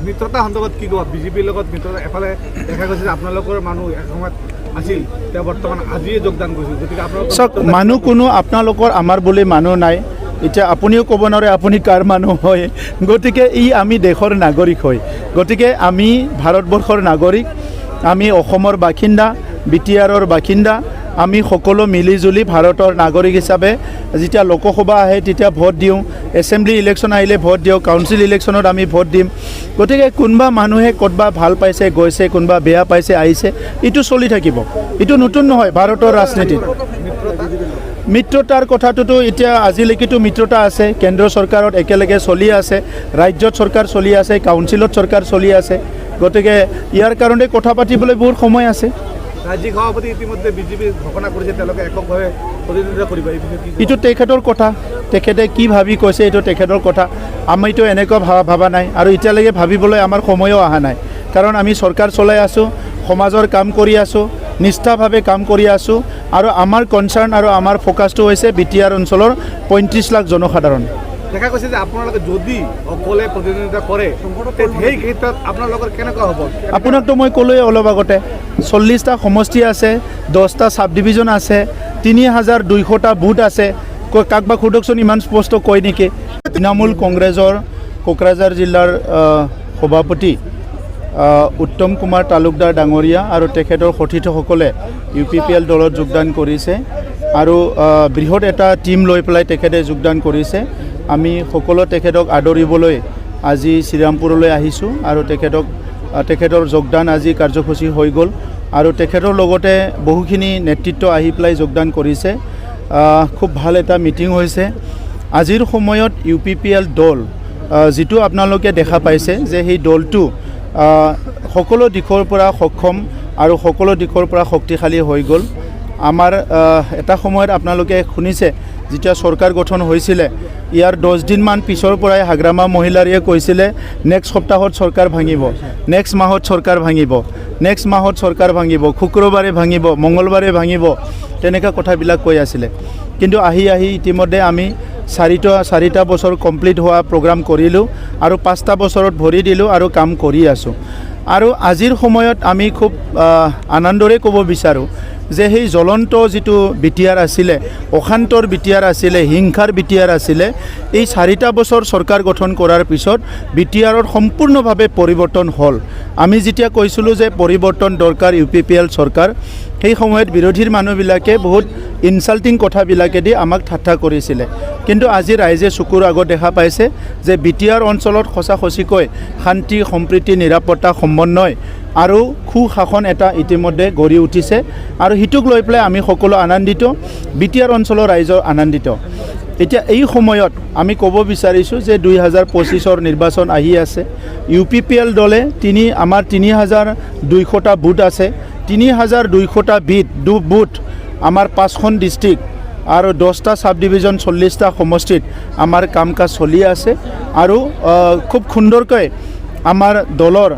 মিত্ৰতা সন্দৰ্ভত কি ক'ব? বিজেপিৰ লগত মিত্ৰতা এফালে দেখা গৈছে যে আপোনালোকৰ মানুহ এসময়ত আছিল, তেওঁ বৰ্তমান আজিয়ে যোগদান কৰিছিল, গতিকে আপোনালোকৰ চাওক, মানুহ কোনো আপোনালোকৰ আমাৰ বুলি মানুহ নাই। এতিয়া আপুনিও ক'ব নোৱাৰে আপুনি কাৰ মানুহ হয়, গতিকে আমি দেশৰ নাগৰিক হয়, গতিকে আমি ভাৰতবৰ্ষৰ নাগৰিক, আমি অসমৰ বাসিন্দা, BTRৰ বাসিন্দা, আমি সকলো মিলিজুলি ভাৰতৰ নাগৰিক হিচাপে যেতিয়া লোকসভা আহে তেতিয়া ভোট দিওঁ, এছেম্বলি ইলেকশ্যন আহিলে ভোট দিওঁ, কাউন্সিল ইলেকশ্যনত আমি ভোট দিম। গতিকে কোনোবা মানুহে ক'তবা ভাল পাইছে গৈছে, কোনোবা বেয়া পাইছে আহিছে, এইটো চলি থাকিব, এইটো নতুন নহয় ভাৰতৰ ৰাজনীতিত। মিত্ৰতাৰ কথাটোতো এতিয়া আজিলৈকেতো মিত্ৰতা আছে, কেন্দ্ৰ চৰকাৰত একেলগে চলি আছে, ৰাজ্যত চৰকাৰ চলি আছে, কাউন্সিলত চৰকাৰ চলি আছে, গতিকে ইয়াৰ কাৰণে কথা পাতিবলৈ বহুত সময় আছে। ৰাজ্যিক সভাপতি ইতিমধ্যে বিজেপি ঘোষণা কৰিছে তেওঁলোকে এককভাৱে প্ৰতিদ্বন্দ্বিতা কৰিব, এইটো তেখেতৰ কথা, তেখেতে কি ভাবি কৈছে এইটো তেখেতৰ কথা, আমিতো এনেকুৱা ভাবা নাই আৰু এতিয়ালৈকে ভাবিবলৈ আমাৰ সময়ো অহা নাই, কাৰণ আমি চৰকাৰ চলাই আছোঁ, সমাজৰ কাম কৰি আছোঁ, নিষ্ঠাভাৱে কাম কৰি আছোঁ, আৰু আমাৰ কনচাৰ্ণ আৰু আমাৰ ফ'কাছটো হৈছে BTR অঞ্চলৰ 35 লাখ জনসাধাৰণ। দেখা গৈছে যে আপোনালোকে যদি অকলে প্ৰতিদ্বন্দ্বিতা কৰে সেই ক্ষেত্ৰত আপোনালোকৰ কেনেকুৱা হ'ব? আপোনাকতো মই ক'লোৱে অলপ আগতে, 40টা সমষ্টি আছে, 10টা ছাব ডিভিজন আছে, 3200টা বুথ আছে, কাকবাক সোধকচোন ইমান স্পষ্ট কয় নেকি? তৃণমূল কংগ্ৰেছৰ কোকৰাঝাৰ জিলাৰ সভাপতি উত্তম কুমাৰ তালুকদাৰ ডাঙৰীয়া আৰু তেখেতৰ সতীৰ্থসকলে UPPL দলত যোগদান কৰিছে, আৰু বৃহৎ এটা টীম লৈ পেলাই তেখেতে যোগদান কৰিছে। আমি সকলো তেখেতক আদৰিবলৈ আজি শ্ৰীৰামপুৰলৈ আহিছোঁ, আৰু তেখেতৰ যোগদান আজি কাৰ্যসূচী হৈ গ'ল, আৰু তেখেতৰ লগতে বহুখিনি নেতৃত্ব আহি পেলাই যোগদান কৰিছে। খুব ভাল এটা মিটিং হৈছে। আজিৰ সময়ত UPPL দল যিটো আপোনালোকে দেখা পাইছে যে সেই দলটো সকলো দিশৰ পৰা সক্ষম আৰু সকলো দিশৰ পৰা শক্তিশালী হৈ গ'ল। আমাৰ এটা সময়ত আপোনালোকে শুনিছে যেতিয়া চৰকাৰ গঠন হৈছিলে, ইয়াৰ 10 দিনমান পিছৰ পৰাই হাগ্ৰামা মহিলাৰীয়ে কৈছিলে নেক্সট সপ্তাহত চৰকাৰ ভাঙিব, নেক্সট মাহত চৰকাৰ ভাঙিব, নেক্সট মাহত চৰকাৰ ভাঙিব, শুক্ৰবাৰে ভাঙিব, মঙলবাৰে ভাঙিব, তেনেকুৱা কথাবিলাক কৈ আছিলে। কিন্তু আহি ইতিমধ্যে আমি চাৰিটা বছৰ কমপ্লিট হোৱা প্ৰগ্ৰাম কৰিলোঁ, আৰু 5টা বছৰত ভৰি দিলোঁ আৰু কাম কৰি আছোঁ। আৰু আজিৰ সময়ত আমি খুব আনন্দৰে ক'ব বিচাৰোঁ যে সেই জ্বলন্ত যিটো BTR আছিলে, অশান্তৰ BTR আছিলে, হিংসাৰ BTR আছিলে, এই 4টা বছৰ চৰকাৰ গঠন কৰাৰ পিছত BTRৰ সম্পূৰ্ণভাৱে পৰিৱৰ্তন হ'ল। আমি যেতিয়া কৈছিলোঁ যে পৰিৱৰ্তন দৰকাৰ UPPL চৰকাৰ, সেই সময়ত বিৰোধীৰ মানুহবিলাকে বহুত ইনচাল্টিং কথাবিলাকেদি আমাক ঠাট্টা কৰিছিলে, কিন্তু আজি ৰাইজে চকুৰ আগত দেখা পাইছে যে BTR অঞ্চলত সঁচাকৈ শান্তি, সম্প্ৰীতি, নিৰাপত্তা, সমন্বয় আৰু সুশাসন এটা ইতিমধ্যে গঢ়ি উঠিছে, আৰু সিটোক লৈ পেলাই আমি সকলো আনন্দিত, BTR অঞ্চলৰ ৰাইজৰ আনন্দিত। এতিয়া এই সময়ত আমি ক'ব বিচাৰিছোঁ যে 2025ৰ নিৰ্বাচন আহি আছে। UPPL দলে আমাৰ 3200টা বুথ আছে, 3200টা বুথ আমাৰ 5খন ডিষ্ট্ৰিক্ট আৰু 10টা ছাব ডিভিজন, 40টা সমষ্টিত আমাৰ কাম কাজ চলি আছে, আৰু খুব সুন্দৰকৈ আমাৰ দলৰ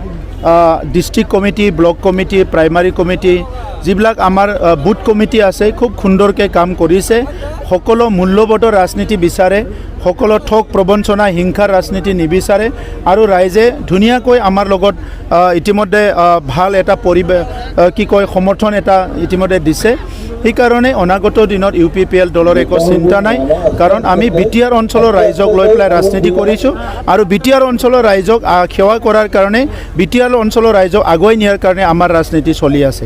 district committee, block committee, primary committee, যিবিলাক আমাৰ বুথ কমিটি আছে, খুব সুন্দৰকৈ কাম কৰিছে। সকলো মূল্যবোধৰ ৰাজনীতি বিচাৰে, সকলো ঠগ প্ৰবঞ্চনা, হিংসাৰ ৰাজনীতি নিবিচাৰে, আৰু ৰাইজে ধুনীয়াকৈ আমাৰ লগত ইতিমধ্যে ভাল এটা সমৰ্থন এটা ইতিমধ্যে দিছে। সেইকাৰণে অনাগত দিনত UPPL দলৰ একো চিন্তা নাই, কাৰণ আমি BTR অঞ্চলৰ ৰাইজক লৈ পেলাই ৰাজনীতি কৰিছোঁ, আৰু BTR অঞ্চলৰ ৰাইজক সেৱা কৰাৰ কাৰণে, BTR অঞ্চলৰ ৰাইজক আগুৱাই নিয়াৰ কাৰণে আমাৰ ৰাজনীতি চলি আছে।